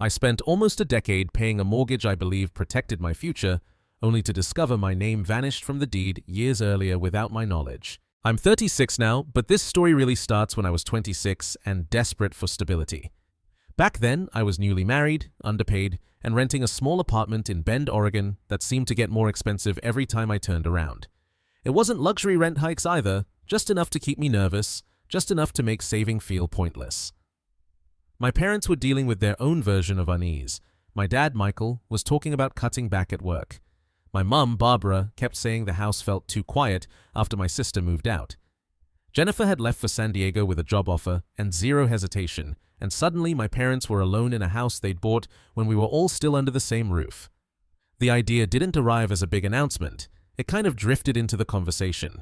I spent almost a decade paying a mortgage I believed protected my future, only to discover my name vanished from the deed years earlier without my knowledge. I'm 36 now, but this story really starts when I was 26 and desperate for stability. Back then, I was newly married, underpaid, and renting a small apartment in Bend, Oregon that seemed to get more expensive every time I turned around. It wasn't luxury rent hikes either, just enough to keep me nervous, just enough to make saving feel pointless. My parents were dealing with their own version of unease. My dad, Michael, was talking about cutting back at work. My mum, Barbara, kept saying the house felt too quiet after my sister moved out. Jennifer had left for San Diego with a job offer and zero hesitation, and suddenly my parents were alone in a house they'd bought when we were all still under the same roof. The idea didn't arrive as a big announcement. It kind of drifted into the conversation.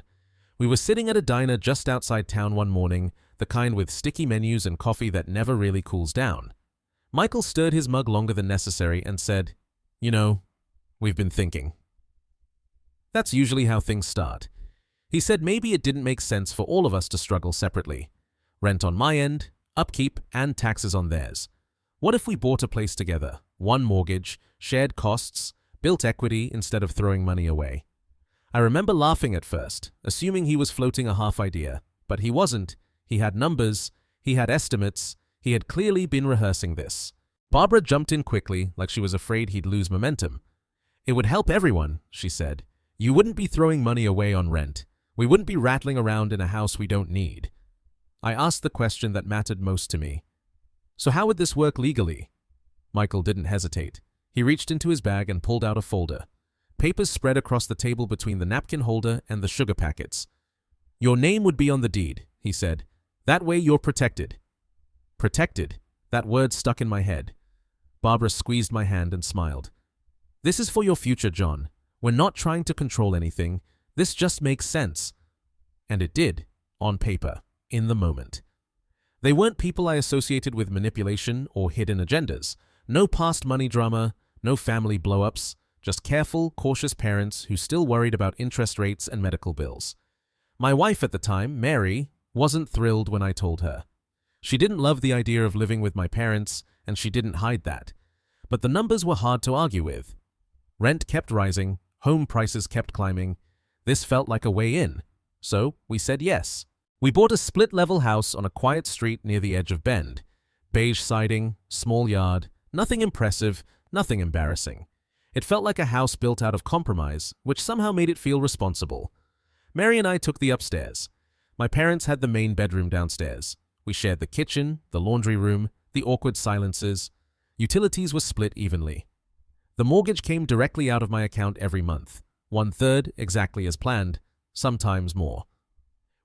We were sitting at a diner just outside town one morning, the kind with sticky menus and coffee that never really cools down. Michael stirred his mug longer than necessary and said, "You know, we've been thinking." That's usually how things start. He said maybe it didn't make sense for all of us to struggle separately. Rent on my end, upkeep, and taxes on theirs. What if we bought a place together, one mortgage, shared costs, built equity instead of throwing money away? I remember laughing at first, assuming he was floating a half idea, but he wasn't. He had numbers, he had estimates, he had clearly been rehearsing this. Barbara jumped in quickly, like she was afraid he'd lose momentum. "It would help everyone," she said. "You wouldn't be throwing money away on rent. We wouldn't be rattling around in a house we don't need." I asked the question that mattered most to me. "So how would this work legally?" Michael didn't hesitate. He reached into his bag and pulled out a folder. Papers spread across the table between the napkin holder and the sugar packets. "Your name would be on the deed," he said. "That way you're protected." Protected. That word stuck in my head. Barbara squeezed my hand and smiled. "This is for your future, John. We're not trying to control anything. This just makes sense." And it did, on paper, in the moment. They weren't people I associated with manipulation or hidden agendas. No past money drama, no family blow-ups, just careful, cautious parents who still worried about interest rates and medical bills. My wife at the time, Mary, wasn't thrilled when I told her. She didn't love the idea of living with my parents, and she didn't hide that. But the numbers were hard to argue with. Rent kept rising, home prices kept climbing. This felt like a way in. So we said yes. We bought a split-level house on a quiet street near the edge of Bend. Beige siding, small yard, nothing impressive, nothing embarrassing. It felt like a house built out of compromise, which somehow made it feel responsible. Mary and I took the upstairs. My parents had the main bedroom downstairs. We shared the kitchen, the laundry room, the awkward silences. Utilities were split evenly. The mortgage came directly out of my account every month. 1/3 exactly as planned, sometimes more.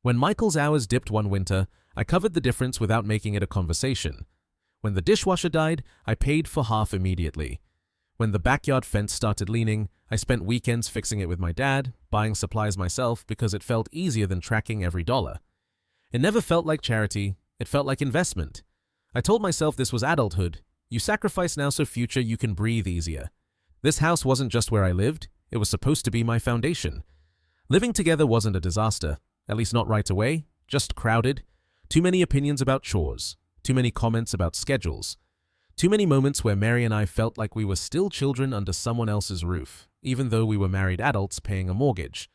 When Michael's hours dipped one winter, I covered the difference without making it a conversation. When the dishwasher died, I paid for half immediately. When the backyard fence started leaning, I spent weekends fixing it with my dad, buying supplies myself because it felt easier than tracking every dollar. It never felt like charity, it felt like investment. I told myself this was adulthood. You sacrifice now so future you can breathe easier. This house wasn't just where I lived, it was supposed to be my foundation. Living together wasn't a disaster, at least not right away, just crowded. Too many opinions about chores, too many comments about schedules. Too many moments where Mary and I felt like we were still children under someone else's roof, even though we were married adults paying a mortgage.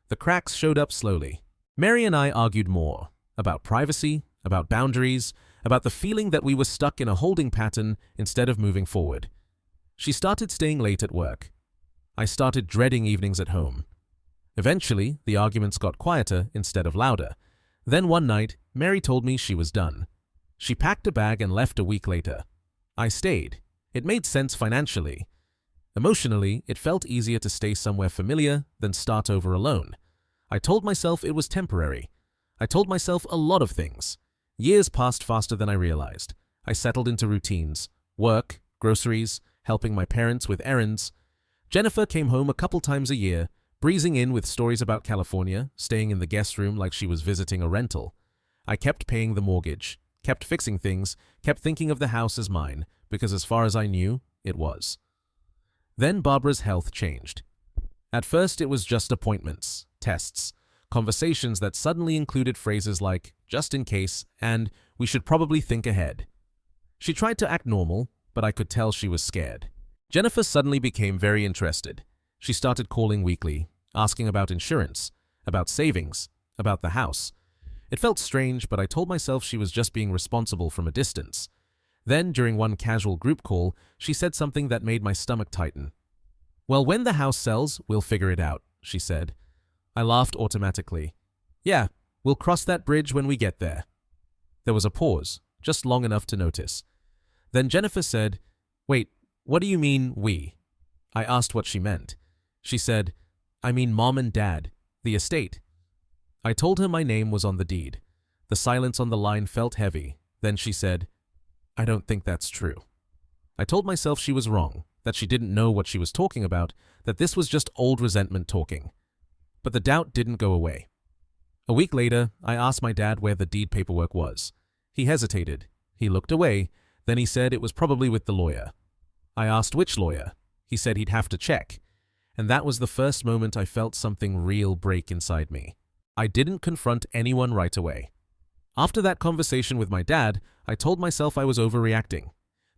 The cracks showed up slowly. Mary and I argued more, about privacy, about boundaries, about the feeling that we were stuck in a holding pattern instead of moving forward. She started staying late at work. I started dreading evenings at home. Eventually, the arguments got quieter instead of louder. Then one night, Mary told me she was done. She packed a bag and left a week later. I stayed. It made sense financially. Emotionally, it felt easier to stay somewhere familiar than start over alone. I told myself it was temporary. I told myself a lot of things. Years passed faster than I realized. I settled into routines, work, groceries, helping my parents with errands. Jennifer came home a couple times a year, breezing in with stories about California, staying in the guest room like she was visiting a rental. I kept paying the mortgage, kept fixing things, kept thinking of the house as mine, because as far as I knew, it was. Then Barbara's health changed. At first, it was just appointments, tests, conversations that suddenly included phrases like, "just in case," and "we should probably think ahead." She tried to act normal, but I could tell she was scared. Jennifer suddenly became very interested. She started calling weekly, asking about insurance, about savings, about the house. It felt strange, but I told myself she was just being responsible from a distance. Then, during one casual group call, she said something that made my stomach tighten. "Well, when the house sells, we'll figure it out," she said. I laughed automatically. "Yeah, we'll cross that bridge when we get there." There was a pause, just long enough to notice. Then Jennifer said, "Wait, what do you mean, we?" I asked what she meant. She said, "I mean Mom and Dad, the estate." I told her my name was on the deed. The silence on the line felt heavy. Then she said, "I don't think that's true." I told myself she was wrong, that she didn't know what she was talking about, that this was just old resentment talking. But the doubt didn't go away. A week later, I asked my dad where the deed paperwork was. He hesitated. He looked away. Then he said it was probably with the lawyer. I asked which lawyer. He said he'd have to check. And that was the first moment I felt something real break inside me. I didn't confront anyone right away. After that conversation with my dad, I told myself I was overreacting,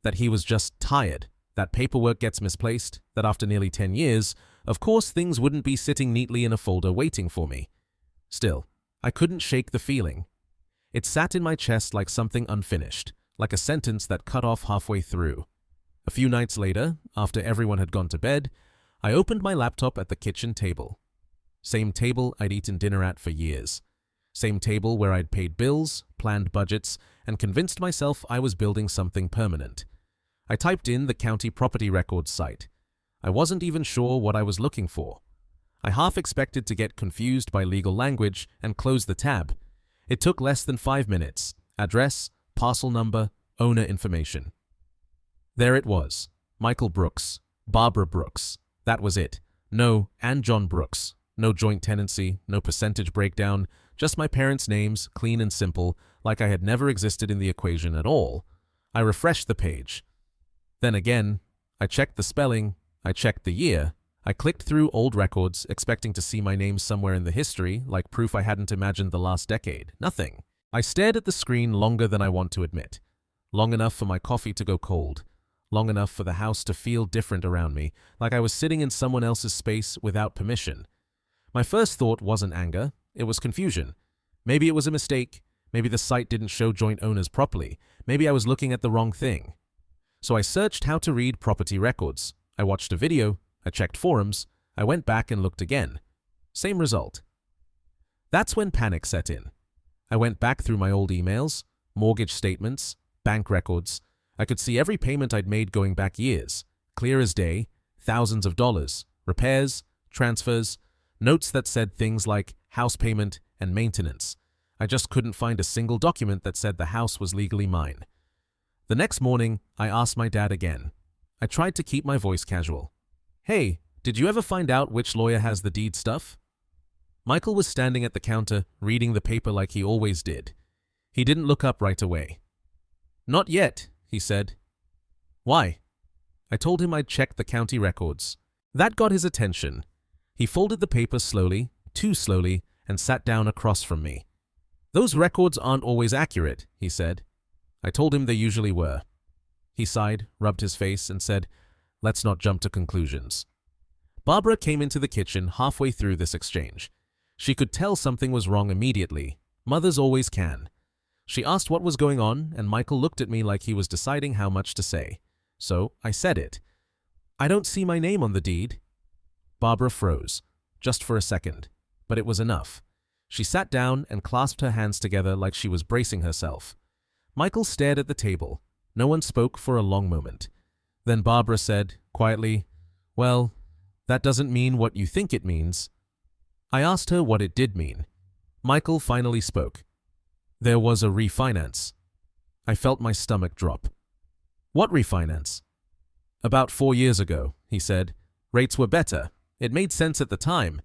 that he was just tired, that paperwork gets misplaced, that after nearly 10 years, of course things wouldn't be sitting neatly in a folder waiting for me. Still, I couldn't shake the feeling. It sat in my chest like something unfinished, like a sentence that cut off halfway through. A few nights later, after everyone had gone to bed, I opened my laptop at the kitchen table. Same table I'd eaten dinner at for years. Same table where I'd paid bills, planned budgets, and convinced myself I was building something permanent. I typed in the county property records site. I wasn't even sure what I was looking for. I half expected to get confused by legal language and close the tab. It took less than 5 minutes. Address, parcel number, owner information. There it was. Michael Brooks. Barbara Brooks. That was it. No, and John Brooks. No joint tenancy, no percentage breakdown, just my parents' names, clean and simple, like I had never existed in the equation at all. I refreshed the page. Then again, I checked the spelling, I checked the year, I clicked through old records, expecting to see my name somewhere in the history, like proof I hadn't imagined the last decade. Nothing. I stared at the screen longer than I want to admit. Long enough for my coffee to go cold. Long enough for the house to feel different around me, like I was sitting in someone else's space without permission. My first thought wasn't anger, it was confusion. Maybe it was a mistake, maybe the site didn't show joint owners properly, maybe I was looking at the wrong thing. So I searched how to read property records. I watched a video, I checked forums, I went back and looked again. Same result. That's when panic set in. I went back through my old emails, mortgage statements, bank records. I could see every payment I'd made going back years, clear as day, thousands of dollars, repairs, transfers, notes that said things like house payment and maintenance. I just couldn't find a single document that said the house was legally mine. The next morning, I asked my dad again. I tried to keep my voice casual. "Hey, did you ever find out which lawyer has the deed stuff?" Michael was standing at the counter, reading the paper like he always did. He didn't look up right away. "Not yet," he said. "Why?" I told him I'd checked the county records. That got his attention. He folded the paper slowly, too slowly, and sat down across from me. "Those records aren't always accurate," he said. I told him they usually were. He sighed, rubbed his face, and said, "Let's not jump to conclusions." Barbara came into the kitchen halfway through this exchange. She could tell something was wrong immediately. Mothers always can. She asked what was going on, and Michael looked at me like he was deciding how much to say. So I said it. "I don't see my name on the deed." Barbara froze, just for a second, but it was enough. She sat down and clasped her hands together like she was bracing herself. Michael stared at the table. No one spoke for a long moment. Then Barbara said, quietly, "Well, that doesn't mean what you think it means." I asked her what it did mean. Michael finally spoke. "There was a refinance." I felt my stomach drop. "What refinance?" "About 4 years ago," he said. "Rates were better. It made sense at the time."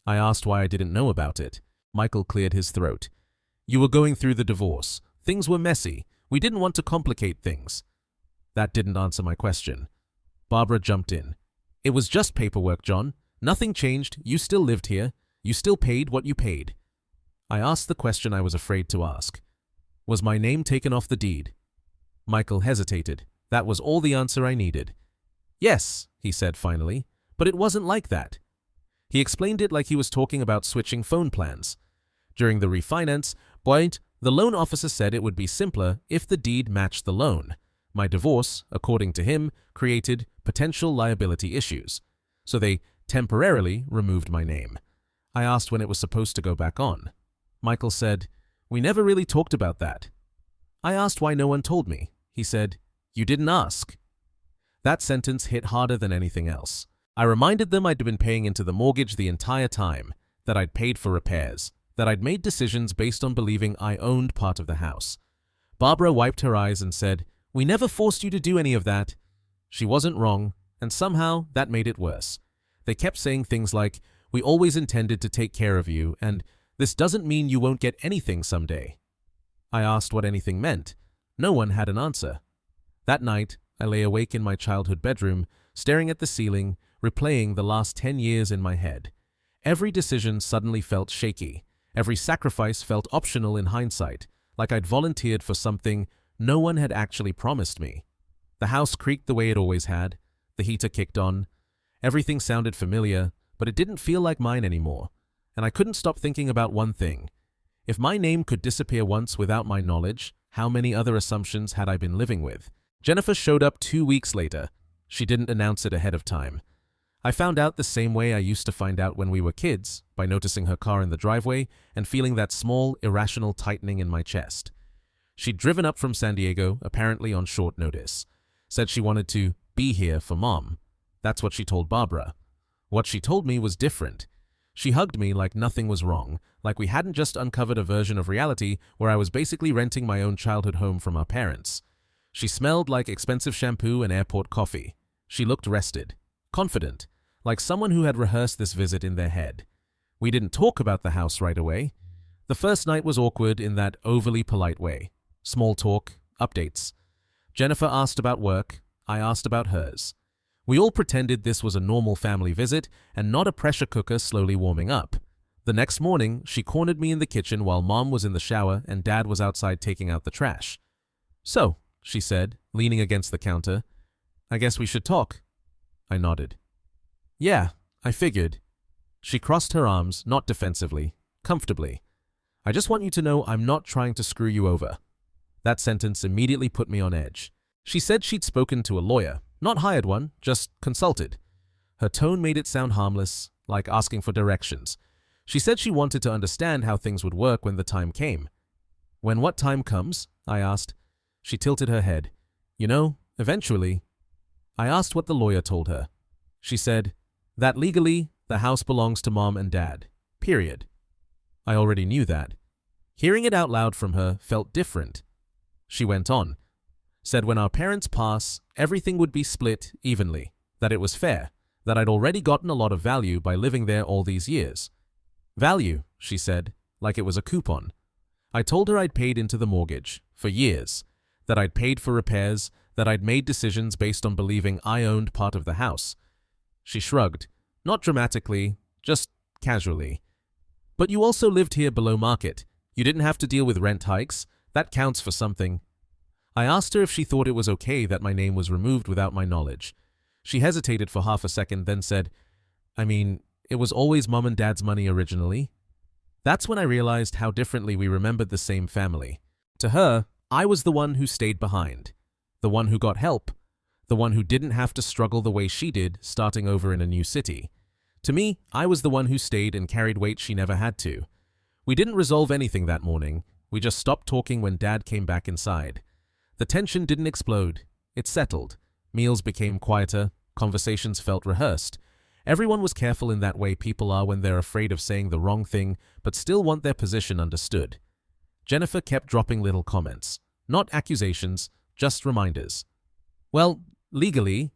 I asked why I didn't know about it. Michael cleared his throat. "You were going through the divorce. Things were messy. We didn't want to complicate things." That didn't answer my question. Barbara jumped in. "It was just paperwork, John. Nothing changed. You still lived here. You still paid what you paid." I asked the question I was afraid to ask. "Was my name taken off the deed?" Michael hesitated. That was all the answer I needed. Yes, he said finally, but it wasn't like that. He explained it like he was talking about switching phone plans. During the refinance, the loan officer said it would be simpler if the deed matched the loan. My divorce, according to him, created potential liability issues. So they temporarily removed my name. I asked when it was supposed to go back on. Michael said, "We never really talked about that." I asked why no one told me. He said, "You didn't ask." That sentence hit harder than anything else. I reminded them I'd been paying into the mortgage the entire time, that I'd paid for repairs, that I'd made decisions based on believing I owned part of the house. Barbara wiped her eyes and said, "We never forced you to do any of that." She wasn't wrong, and somehow that made it worse. They kept saying things like, "We always intended to take care of you," and "This doesn't mean you won't get anything someday." I asked what anything meant. No one had an answer. That night, I lay awake in my childhood bedroom, staring at the ceiling, replaying the last 10 years in my head. Every decision suddenly felt shaky. Every sacrifice felt optional in hindsight, like I'd volunteered for something no one had actually promised me. The house creaked the way it always had. The heater kicked on. Everything sounded familiar, but it didn't feel like mine anymore. And I couldn't stop thinking about one thing. If my name could disappear once without my knowledge, how many other assumptions had I been living with? Jennifer showed up 2 weeks later. She didn't announce it ahead of time. I found out the same way I used to find out when we were kids, by noticing her car in the driveway and feeling that small, irrational tightening in my chest. She'd driven up from San Diego, apparently on short notice. Said she wanted to be here for Mom. That's what she told Barbara. What she told me was different. She hugged me like nothing was wrong, like we hadn't just uncovered a version of reality where I was basically renting my own childhood home from our parents. She smelled like expensive shampoo and airport coffee. She looked rested, confident, like someone who had rehearsed this visit in their head. We didn't talk about the house right away. The first night was awkward in that overly polite way. Small talk, updates. Jennifer asked about work. I asked about hers. We all pretended this was a normal family visit and not a pressure cooker slowly warming up. The next morning, she cornered me in the kitchen while Mom was in the shower and Dad was outside taking out the trash. "So," she said, leaning against the counter, "I guess we should talk." I nodded. "Yeah, I figured." She crossed her arms, not defensively, comfortably. "I just want you to know I'm not trying to screw you over." That sentence immediately put me on edge. She said she'd spoken to a lawyer, not hired one, just consulted. Her tone made it sound harmless, like asking for directions. She said she wanted to understand how things would work when the time came. "When what time comes?" I asked. She tilted her head. "You know, eventually." I asked what the lawyer told her. She said that legally, the house belongs to Mom and Dad. Period. I already knew that. Hearing it out loud from her felt different. She went on. Said when our parents pass, everything would be split evenly, that it was fair, that I'd already gotten a lot of value by living there all these years. Value, she said, like it was a coupon. I told her I'd paid into the mortgage, for years, that I'd paid for repairs, that I'd made decisions based on believing I owned part of the house. She shrugged, not dramatically, just casually. "But you also lived here below market. You didn't have to deal with rent hikes. That counts for something." I asked her if she thought it was okay that my name was removed without my knowledge. She hesitated for half a second, then said, "I mean, it was always Mom and Dad's money originally." That's when I realized how differently we remembered the same family. To her, I was the one who stayed behind, the one who got help, the one who didn't have to struggle the way she did starting over in a new city. To me, I was the one who stayed and carried weight she never had to. We didn't resolve anything that morning. We just stopped talking when Dad came back inside. The tension didn't explode. It settled. Meals became quieter. Conversations felt rehearsed. Everyone was careful in that way people are when they're afraid of saying the wrong thing but still want their position understood. Jennifer kept dropping little comments. Not accusations, just reminders. Well, legally,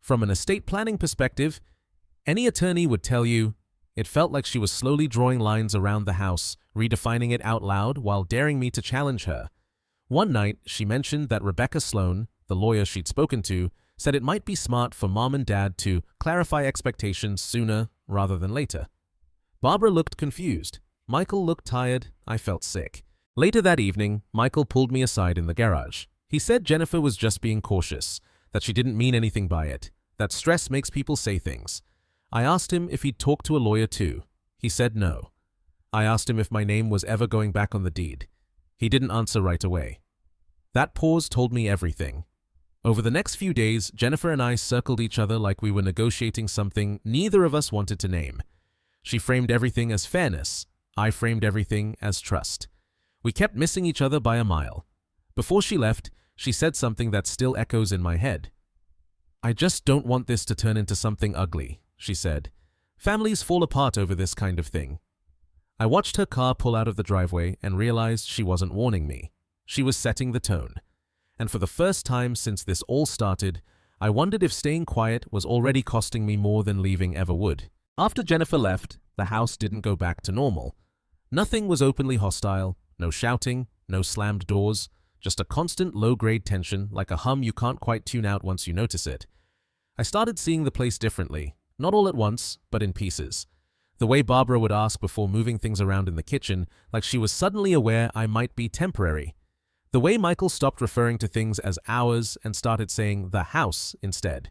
from an estate planning perspective, any attorney would tell you. It felt like she was slowly drawing lines around the house, redefining it out loud while daring me to challenge her. One night, she mentioned that Rebecca Sloan, the lawyer she'd spoken to, said it might be smart for Mom and Dad to clarify expectations sooner rather than later. Barbara looked confused. Michael looked tired. I felt sick. Later that evening, Michael pulled me aside in the garage. He said Jennifer was just being cautious, that she didn't mean anything by it, that stress makes people say things. I asked him if he'd talked to a lawyer too. He said no. I asked him if my name was ever going back on the deed. He didn't answer right away. That pause told me everything. Over the next few days, Jennifer and I circled each other like we were negotiating something neither of us wanted to name. She framed everything as fairness. I framed everything as trust. We kept missing each other by a mile. Before she left, she said something that still echoes in my head. "I just don't want this to turn into something ugly," she said. "Families fall apart over this kind of thing." I watched her car pull out of the driveway and realized she wasn't warning me. She was setting the tone. And for the first time since this all started, I wondered if staying quiet was already costing me more than leaving ever would. After Jennifer left, the house didn't go back to normal. Nothing was openly hostile, no shouting, no slammed doors, just a constant low-grade tension like a hum you can't quite tune out once you notice it. I started seeing the place differently, not all at once, but in pieces. The way Barbara would ask before moving things around in the kitchen, like she was suddenly aware I might be temporary. The way Michael stopped referring to things as ours and started saying the house instead.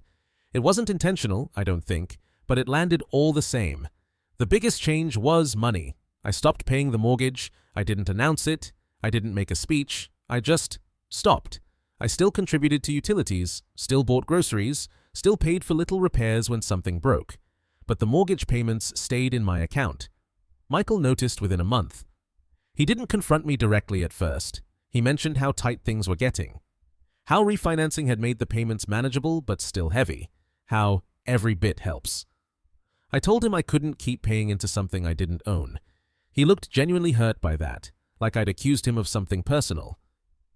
It wasn't intentional, I don't think, but it landed all the same. The biggest change was money. I stopped paying the mortgage, I didn't announce it, I didn't make a speech, I just stopped. I still contributed to utilities, still bought groceries, still paid for little repairs when something broke. But the mortgage payments stayed in my account. Michael noticed within a month. He didn't confront me directly at first. He mentioned how tight things were getting. How refinancing had made the payments manageable but still heavy. How every bit helps. I told him I couldn't keep paying into something I didn't own. He looked genuinely hurt by that, like I'd accused him of something personal.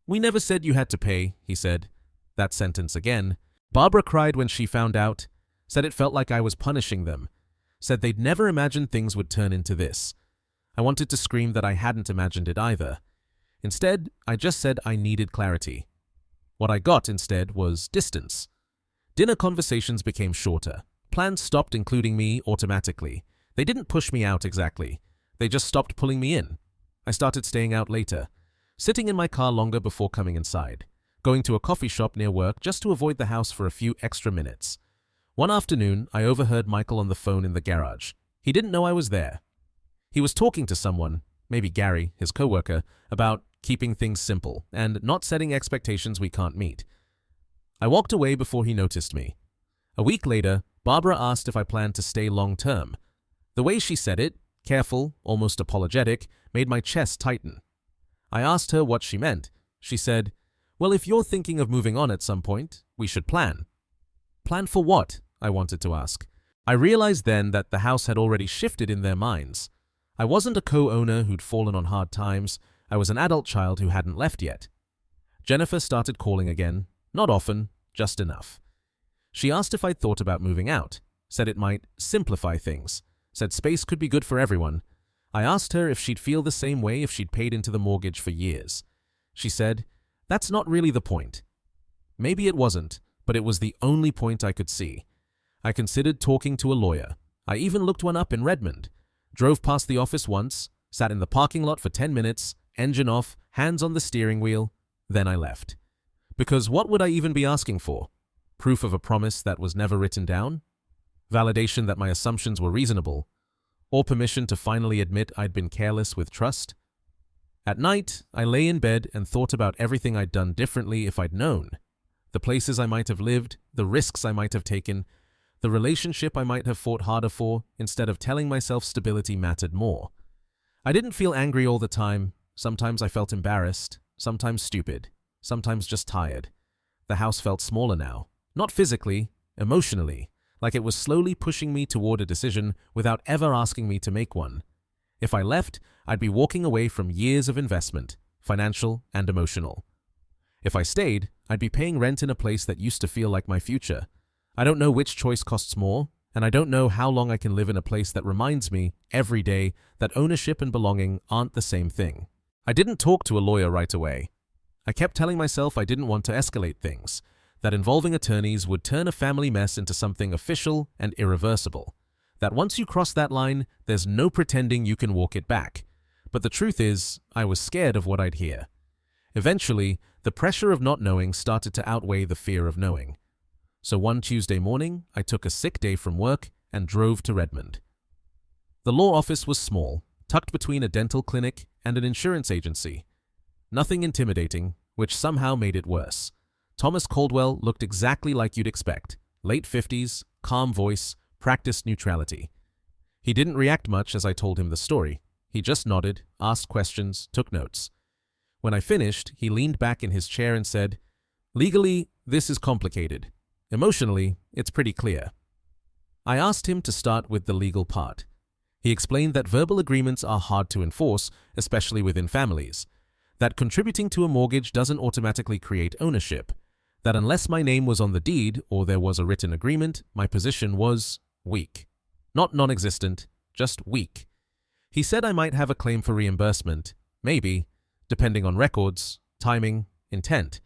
"We never said you had to pay," he said. That sentence again. Barbara cried when she found out, said it felt like I was punishing them, said they'd never imagined things would turn into this. I wanted to scream that I hadn't imagined it either. Instead, I just said I needed clarity. What I got instead was distance. Dinner conversations became shorter. Plans stopped including me automatically. They didn't push me out exactly. They just stopped pulling me in. I started staying out later, sitting in my car longer before coming inside, going to a coffee shop near work just to avoid the house for a few extra minutes. One afternoon, I overheard Michael on the phone in the garage. He didn't know I was there. He was talking to someone, maybe Gary, his coworker, about keeping things simple and not setting expectations we can't meet. I walked away before he noticed me. A week later, Barbara asked if I planned to stay long-term. The way she said it, careful, almost apologetic, made my chest tighten. I asked her what she meant. She said, "Well, if you're thinking of moving on at some point, we should plan." Plan for what? I wanted to ask. I realized then that the house had already shifted in their minds. I wasn't a co-owner who'd fallen on hard times. I was an adult child who hadn't left yet. Jennifer started calling again, not often, just enough. She asked if I'd thought about moving out, said it might simplify things, said space could be good for everyone. I asked her if she'd feel the same way if she'd paid into the mortgage for years. She said, "That's not really the point." Maybe it wasn't, but it was the only point I could see. I considered talking to a lawyer. I even looked one up in Redmond. Drove past the office once, sat in the parking lot for 10 minutes, engine off, hands on the steering wheel, then I left. Because what would I even be asking for? Proof of a promise that was never written down? Validation that my assumptions were reasonable? Or permission to finally admit I'd been careless with trust? At night, I lay in bed and thought about everything I'd done differently if I'd known. The places I might have lived, the risks I might have taken, the relationship I might have fought harder for instead of telling myself stability mattered more. I didn't feel angry all the time. Sometimes I felt embarrassed, sometimes stupid, sometimes just tired. The house felt smaller now, not physically, emotionally, like it was slowly pushing me toward a decision without ever asking me to make one. If I left, I'd be walking away from years of investment, financial and emotional. If I stayed, I'd be paying rent in a place that used to feel like my future. I don't know which choice costs more, and I don't know how long I can live in a place that reminds me, every day, that ownership and belonging aren't the same thing. I didn't talk to a lawyer right away. I kept telling myself I didn't want to escalate things, that involving attorneys would turn a family mess into something official and irreversible, that once you cross that line, there's no pretending you can walk it back. But the truth is, I was scared of what I'd hear. Eventually, the pressure of not knowing started to outweigh the fear of knowing. So one Tuesday morning, I took a sick day from work and drove to Redmond. The law office was small, tucked between a dental clinic and an insurance agency. Nothing intimidating, which somehow made it worse. Thomas Caldwell looked exactly like you'd expect. Late 50s, calm voice, practiced neutrality. He didn't react much as I told him the story. He just nodded, asked questions, took notes. When I finished, he leaned back in his chair and said, "Legally, this is complicated. Emotionally, it's pretty clear." I asked him to start with the legal part. He explained that verbal agreements are hard to enforce, especially within families. That contributing to a mortgage doesn't automatically create ownership. That unless my name was on the deed or there was a written agreement, my position was weak. Not non-existent, just weak. He said I might have a claim for reimbursement, maybe, depending on records, timing, intent.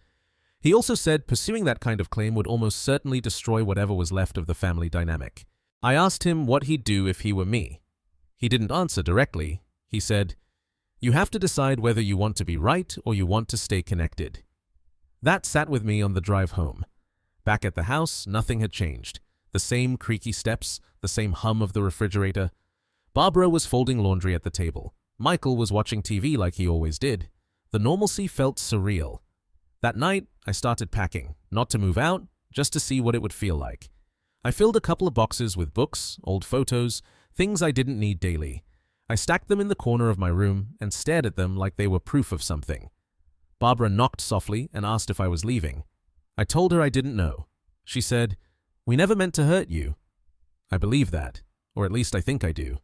He also said pursuing that kind of claim would almost certainly destroy whatever was left of the family dynamic. I asked him what he'd do if he were me. He didn't answer directly. He said, "You have to decide whether you want to be right or you want to stay connected." That sat with me on the drive home. Back at the house, nothing had changed. The same creaky steps, the same hum of the refrigerator. Barbara was folding laundry at the table. Michael was watching TV like he always did. The normalcy felt surreal. That night, I started packing, not to move out, just to see what it would feel like. I filled a couple of boxes with books, old photos, things I didn't need daily. I stacked them in the corner of my room and stared at them like they were proof of something. Barbara knocked softly and asked if I was leaving. I told her I didn't know. She said, "We never meant to hurt you." I believe that, or at least I think I do.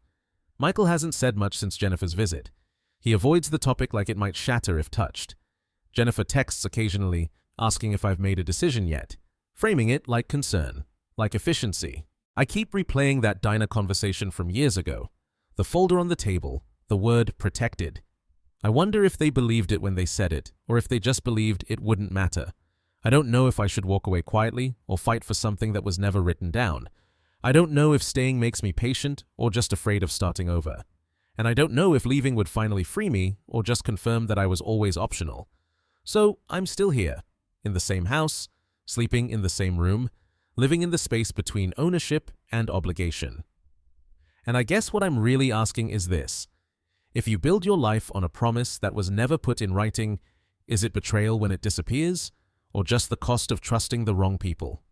Michael hasn't said much since Jennifer's visit. He avoids the topic like it might shatter if touched. Jennifer texts occasionally, asking if I've made a decision yet, framing it like concern, like efficiency. I keep replaying that diner conversation from years ago. The folder on the table, the word protected. I wonder if they believed it when they said it, or if they just believed it wouldn't matter. I don't know if I should walk away quietly or fight for something that was never written down. I don't know if staying makes me patient or just afraid of starting over. And I don't know if leaving would finally free me or just confirm that I was always optional. So I'm still here, in the same house, sleeping in the same room, living in the space between ownership and obligation. And I guess what I'm really asking is this. If you build your life on a promise that was never put in writing, is it betrayal when it disappears, or just the cost of trusting the wrong people?